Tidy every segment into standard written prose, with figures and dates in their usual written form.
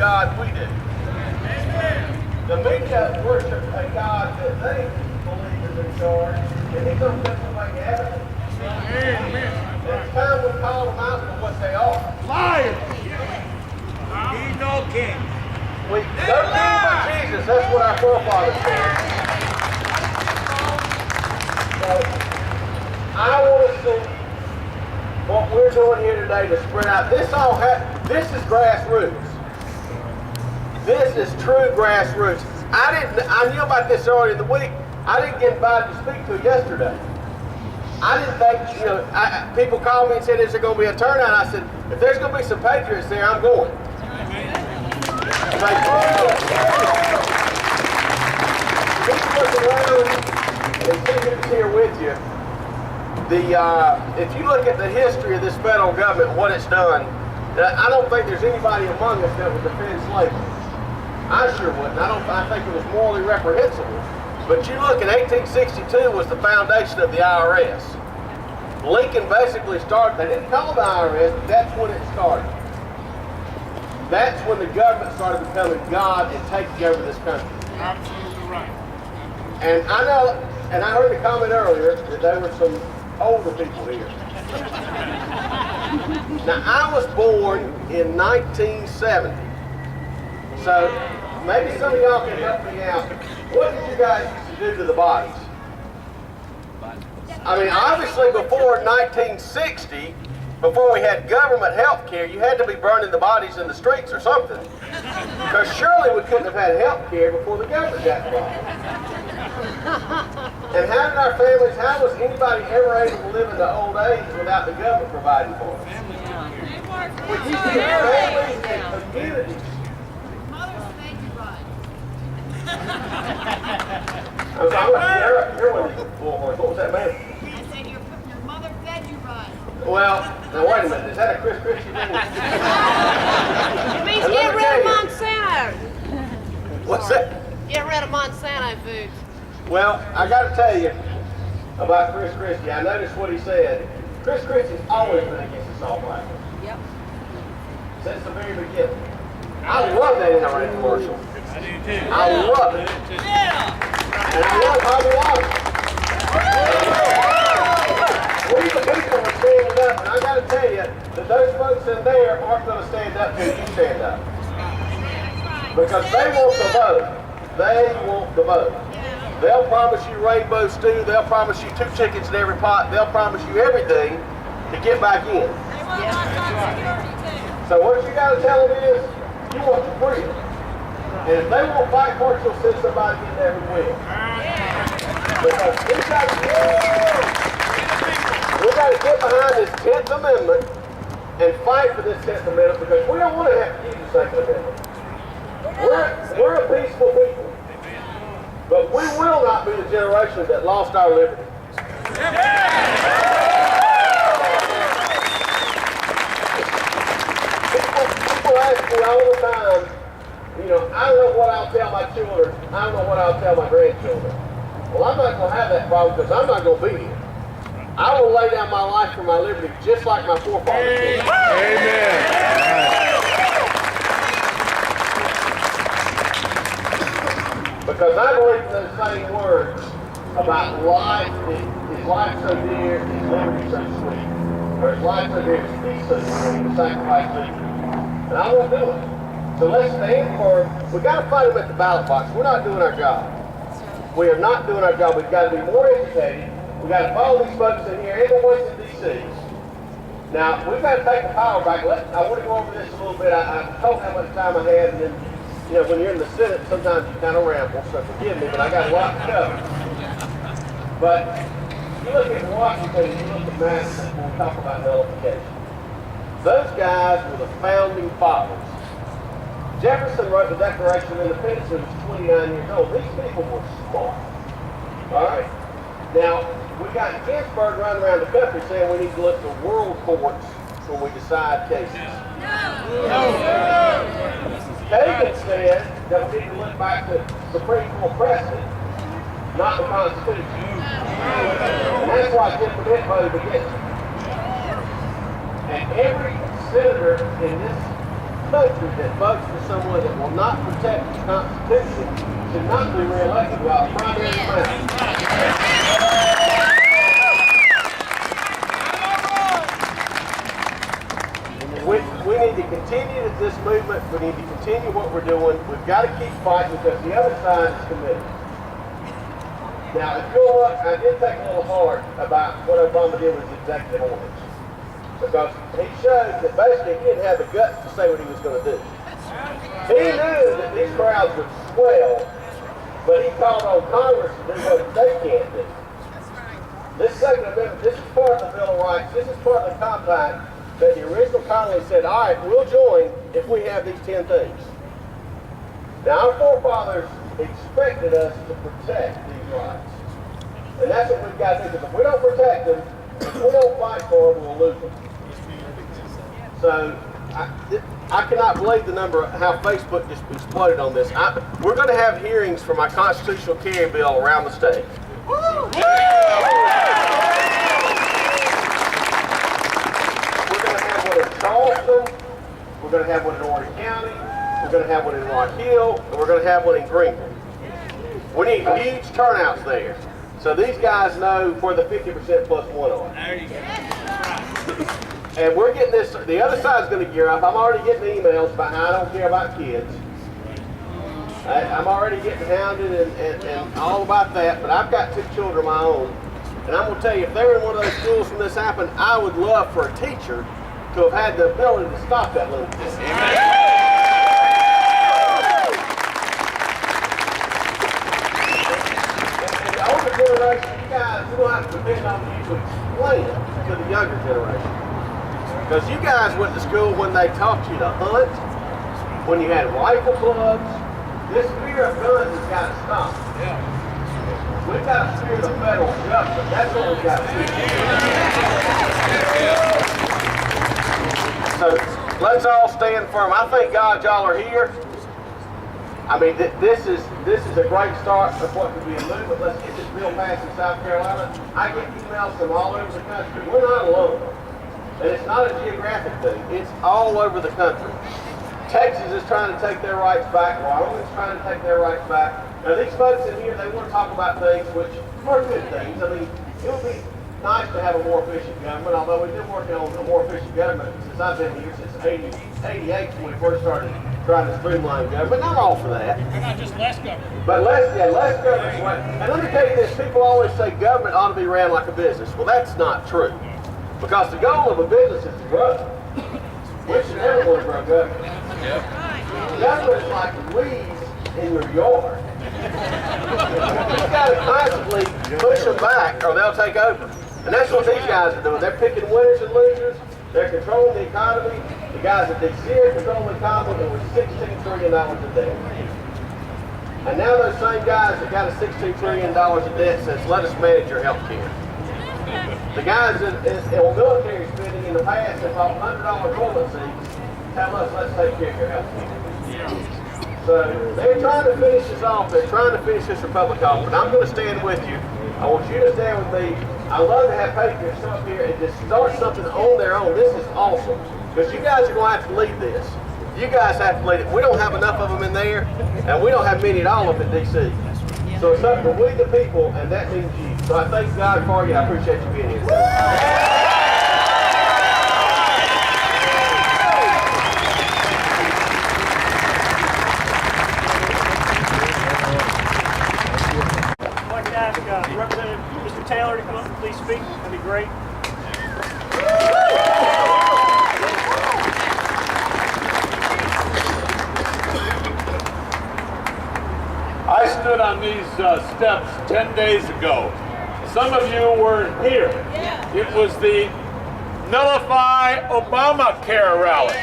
God we do. The media worship a God that they believe is in charge, and He's on Pennsylvania Avenue. It's time we call them out for what they are. Liars! He's no king. No king but Jesus. That's what our forefathers said. So, I want to see what we're doing here today to spread out. This is grassroots. This is true grassroots. I knew about this earlier in the week. I didn't get invited to speak to it yesterday. I didn't think, people called me and said, is there going to be a turnout? I said, if there's going to be some patriots there, I'm going. Keep looking around and see who's here with you. If you look at the history of this federal government, what it's done, I don't think there's anybody among us that would defend slavery. I sure wouldn't. I think it was morally reprehensible. But you look at 1862 was the foundation of the IRS. Lincoln basically started, they didn't call it the IRS, but that's when it started. That's when the government started becoming God and taking over this country. Absolutely right. And I know, and I heard the comment earlier that there were some older people here. Now, I was born in 1970. So, maybe some of y'all can help me out. What did you guys used to do to the bodies? I mean, obviously before 1960, before we had government health care, you had to be burning the bodies in the streets or something. Because surely we couldn't have had health care before the government got involved. And how did our families, how was anybody ever able to live into old age without the government providing for us? We used to have families and communities. You're one of these bullhorns. What was that, man? I said your mother fed you right. Well, now wait a minute. Is that a Chris Christian thing? It means get rid of Monsanto. What's that? Get rid of Monsanto foods. Well, I got to tell you about Chris Christie. I noticed what he said. Chris Christie's always been against the salt life. Yep. Since the very beginning. I love that NRA commercial. I do too. I love it. And I love Bobby Wallace. We the people are standing up, and I got to tell you that those folks in there aren't going to stand up till you stand up. Because they want the vote. They want the vote. They'll promise you rainbow stew. They'll promise you 2 chickens in every pot. They'll promise you everything to get back in. So what you got to tell them is, you want your freedom. And if they won't fight for it, you'll send somebody in there who will. Because we got to get behind this 10th Amendment and fight for this 10th Amendment because we don't want to have to use the Second Amendment. We're a peaceful people. But we will not be the generation that lost our liberty. People ask me all the time, I don't know what I'll tell my children. I don't know what I'll tell my grandchildren. Well, I'm not going to have that problem because I'm not going to be here. I will lay down my life for my liberty just like my forefathers did. Amen. Because I believe in those same words about life, is life so dear, is liberty so sweet. Or is life so dear, is peace so sweet, to sacrifice liberty. And I won't do it. So let's stand for, we got to fight them at the ballot box. We're not doing our job. We are not doing our job. We've got to be more educated. We've got to follow these folks in here and the ones in D.C. Now, we've got to take the power back. I want to go over this a little bit. I told how much time I had, and then, when you're in the Senate, sometimes you kind of ramble, so forgive me, but I got a lot to cover. But you look at Washington, you look at Madison, when we talk about nullification. Those guys were the founding fathers. Jefferson wrote the Declaration of Independence when he was 29 years old. These people were smart. All right? Now, we got Ginsburg running around the country saying we need to look to world courts when we decide cases. Kagan said that we need to look back to Supreme Court precedent, not the Constitution. And that's why Jim Burnett voted against it. And every senator in this country that votes for someone that will not protect the Constitution should not be reelected without a primary debate. We need to continue this movement. We need to continue what we're doing. We've got to keep fighting because the other side is committed. Now, if you look, I did take a little hard about what Obama did with his executive orders. Because he showed that basically he didn't have the guts to say what he was going to do. He knew that these crowds would swell, but he called on Congress to do what they can't do. This Second Amendment, this is part of the Bill of Rights, this is part of the compact that the original colonies said, all right, we'll join if we have these 10 things. Now, our forefathers expected us to protect these rights. And that's what we've got to do, because if we don't protect them, if we don't fight for them, we'll lose them. So, I cannot believe the number, how Facebook just exploded on this. We're going to have hearings for my constitutional carry bill around the state. Charleston, we're going to have one in Orange County, we're going to have one in Rock Hill, and we're going to have one in Greenville. We need huge turnouts there. So these guys know where the 50% plus one are. There you go. And we're getting this, the other side's going to gear up. I'm already getting emails about how I don't care about kids. I'm already getting hounded and all about that, but I've got 2 children of my own. And I'm going to tell you, if they were in one of those schools when this happened, I would love for a teacher to have had the ability to stop that little kid. Amen. And the older generation, you guys, we don't have to depend on you to explain it to the younger generation. Because you guys went to school when they taught you to hunt, when you had rifle clubs. This fear of guns has got to stop. Yeah. We've got to fear the federal government. That's what we've got to do. So let's all stand firm. I thank God y'all are here. I mean, this is a great start of what could be a movement. Let's get this bill passed in South Carolina. I get emails from all over the country. We're not alone. And it's not a geographic thing. It's all over the country. Texas is trying to take their rights back. Wyoming's trying to take their rights back. Now, these folks in here, they want to talk about things which are good things. I mean, it would be nice to have a more efficient government, although we've been working on a more efficient government since I've been here, since 88 when we first started trying to streamline government. Not all for that. We're not just less government. But less government. And let me tell you this, people always say government ought to be ran like a business. Well, that's not true. Because the goal of a business is to grow. We should never want to grow government. Government is like weeds in your yard. You've got to constantly push them back or they'll take over. And that's what these guys are doing. They're picking winners and losers. They're controlling the economy. The guys at DCA control the economy and with $16 trillion of debt. And now those same guys that got a $16 trillion of debt says, let us manage your health care. The guys in military spending in the past that bought $100 toilet seats tell us, let's take care of your health care. So they're trying to finish this off. They're trying to finish this republic off. But I'm going to stand with you. I want you to stand with me. I love to have patriots come up here and just start something on their own. This is awesome. Because you guys are going to have to lead this. You guys have to lead it. We don't have enough of them in there, and we don't have many at all up in D.C. So it's up to we the people, and that means you. So I thank God for you. I appreciate you being here today. I'd like to ask Representative Mr. Taylor to come up and please speak. That'd be great. I stood on these steps 10 days ago. Some of you were here. It was the Nullify Obamacare rally.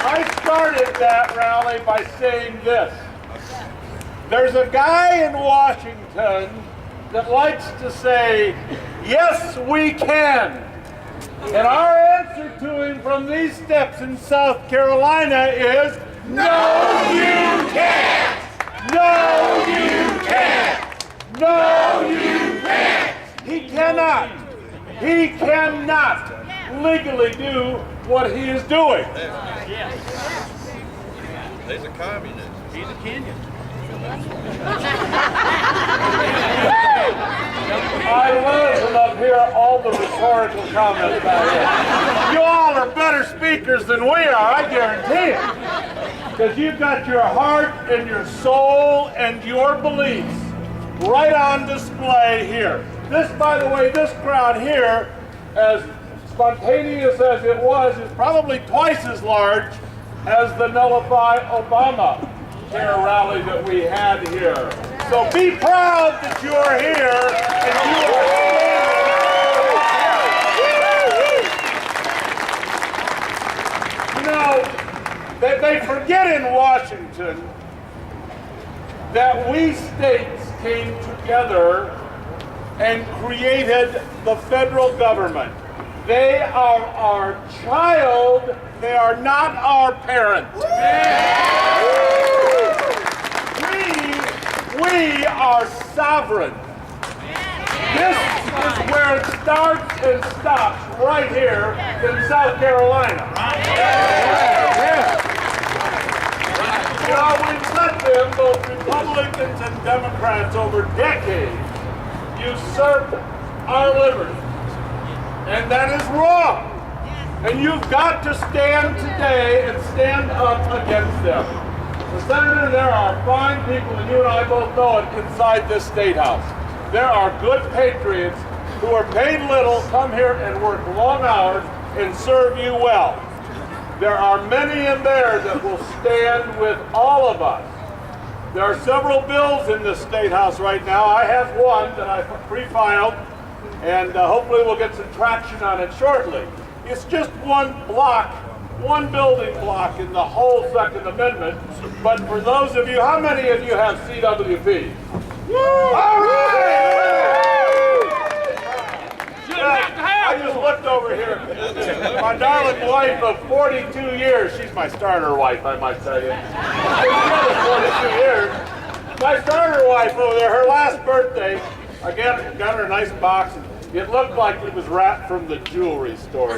I started that rally by saying this. There's a guy in Washington that likes to say, yes, we can. And our answer to him from these steps in South Carolina is, no, you can't! No, you can't! No, you can't! He cannot! He cannot! legally do what he is doing. He's a communist. He's a Kenyan. I love from up here all the rhetorical comments about it. You all are better speakers than we are, I guarantee it. Because you've got your heart and your soul and your beliefs right on display here. This, by the way, this crowd here, as spontaneous as it was, is probably twice as large as the Nullify Obama care rally that we had here. So be proud that you are here and you are standing. You know, they forget in Washington that we states came together and created the federal government. They are our child, they are not our parent. We are sovereign. This is where it starts and stops, right here in South Carolina. You know, we've let them, both Republicans and Democrats, over decades, usurp our liberty. And that is wrong. And you've got to stand today and stand up against them. So, Senator, there are fine people, and you and I both know it, inside this State House. There are good patriots who are paid little, come here and work long hours and serve you well. There are many in there that will stand with all of us. There are several bills in this State House right now. I have one that I pre-filed, and hopefully we'll get some traction on it shortly. It's just one block, one building block in the whole Second Amendment. But for those of you, how many of you have CWP? All right! I just looked over here. My darling wife of 42 years, she's my starter wife, I might tell you. 42 years. My starter wife over there, her last birthday, I got her a nice box. It looked like it was wrapped from the jewelry store.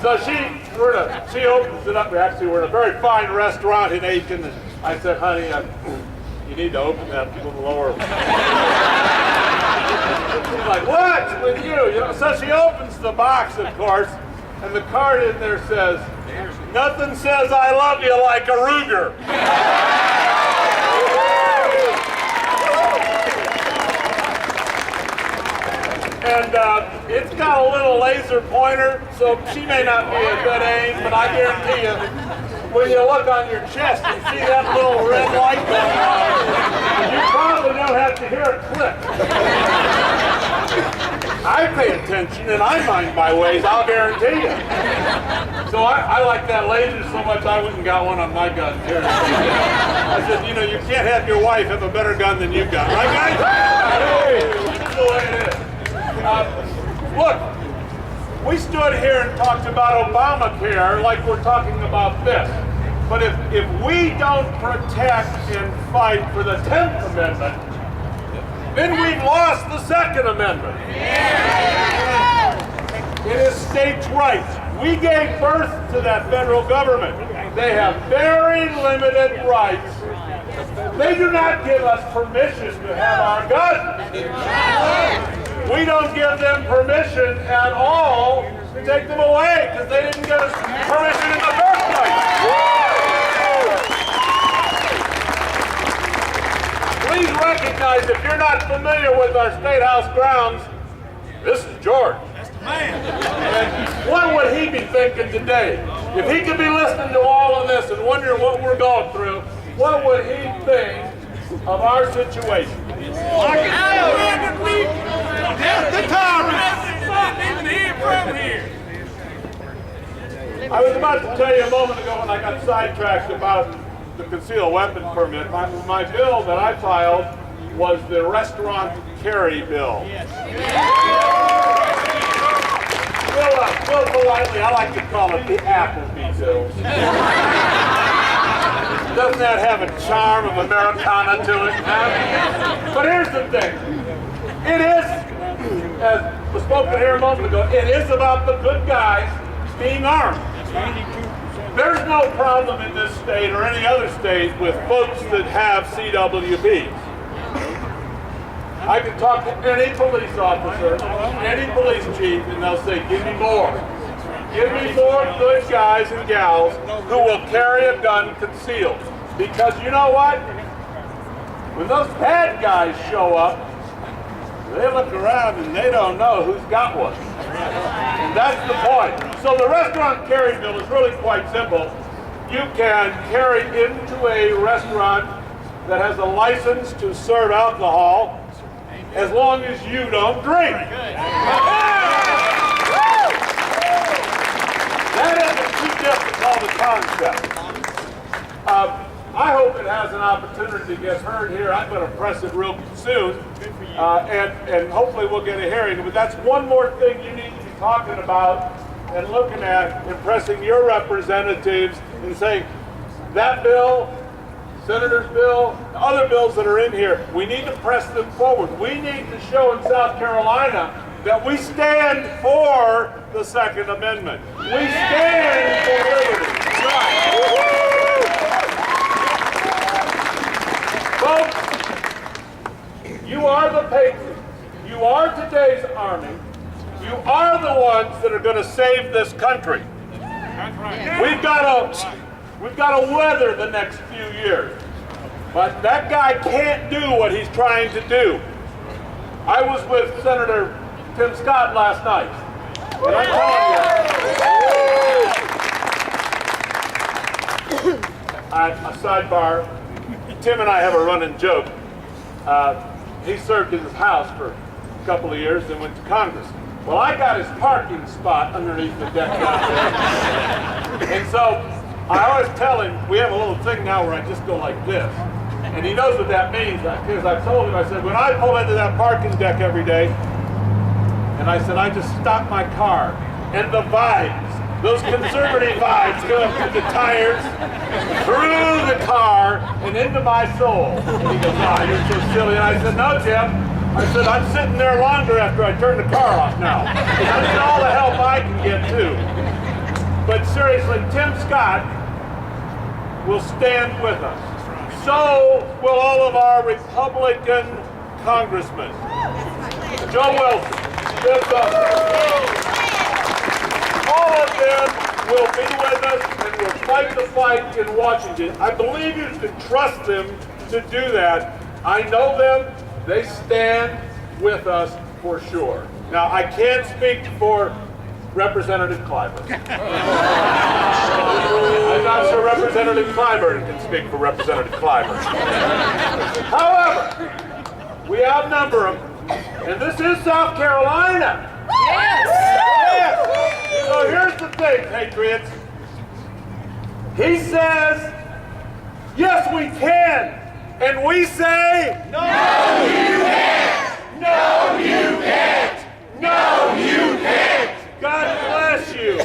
So she opens it up. Actually, we're in a very fine restaurant in Aiken. And I said, honey, you need to open that a little lower. She's like, what's with you? You know, so she opens the box, of course, and the card in there says, nothing says I love you like a Ruger. And it's got a little laser pointer, so she may not be a good aim, but I guarantee you, when you look on your chest and see that little red light going on, you probably don't have to hear it click. I pay attention and I mind my ways, I'll guarantee you. So I like that laser so much I went and got one on my gun here. I said, you know, you can't have your wife have a better gun than you got, right guys? Hey, that's the way it is. Look, we stood here and talked about Obamacare like we're talking about this. But if we don't protect and fight for the 10th Amendment, then we've lost the Second Amendment. It is states' rights. We gave birth to that federal government. They have very limited rights. They do not give us permission to have our guns. We don't give them permission at all to take them away because they didn't give us permission in the first place. Please recognize, if you're not familiar with our State House grounds, this is George. That's the man. And what would he be thinking today? If he could be listening to all of this and wondering what we're going through, what would he think of our situation? I was about to tell you a moment ago when I got sidetracked about the concealed weapon permit. My bill that I filed was the restaurant carry bill. Well, politely, I like to call it the Applebee bill. Doesn't that have a charm of Americana to it? But here's the thing. It is, as was spoken here a moment ago. It is about the good guys being armed. There's no problem in this state or any other state with folks that have CWPs. I can talk to any police officer, any police chief, and they'll say, give me more. Give me more good guys and gals who will carry a gun concealed. Because you know what? When those bad guys show up, they look around and they don't know who's got one. And that's the point. So the restaurant carry bill is really quite simple. You can carry into a restaurant that has a license to serve alcohol as long as you don't drink. That isn't too difficult a concept. I hope it has an opportunity to get heard here. I'm going to press it real soon, and hopefully we'll get a hearing. But that's one more thing you need to be talking about and looking at, impressing your representatives and saying, that bill, Senator's bill, other bills that are in here, we need to press them forward. We need to show in South Carolina that we stand for the Second Amendment. We stand for liberty. Folks, you are the patriots. You are today's army. You are the ones that are going to save this country. We've got to weather the next few years. But that guy can't do what he's trying to do. I was with Senator Tim Scott last night. And I'm telling you, a sidebar, Tim and I have a running joke. He served in his house for a couple of years and went to Congress. Well, I got his parking spot underneath the deck. And so I always tell him, we have a little thing now where I just go like this. And he knows what that means, because I told him, I said, when I pull into that parking deck every day, and I said, I just stop my car, and the vibes, those conservative vibes go up through the tires, through the car, and into my soul. And he goes, oh, you're so silly. And I said, no, Jim. I said, I'm sitting there longer after I turn the car off now. I need all the help I can get, too. But seriously, Tim Scott will stand with us. So will all of our Republican congressmen. Joe Wilson, Bill Buster, all of them will be with us and will fight the fight in Washington. I believe you can trust them to do that. I know them. They stand with us for sure. Now, I can't speak for Representative Clyburn. I'm not sure Representative Clyburn can speak for Representative Clyburn. However, we outnumber them, and this is South Carolina. Yes! So here's the thing, patriots. He says, yes, we can. And we say, no, you can't. No, you can't. No, you can't. God bless you.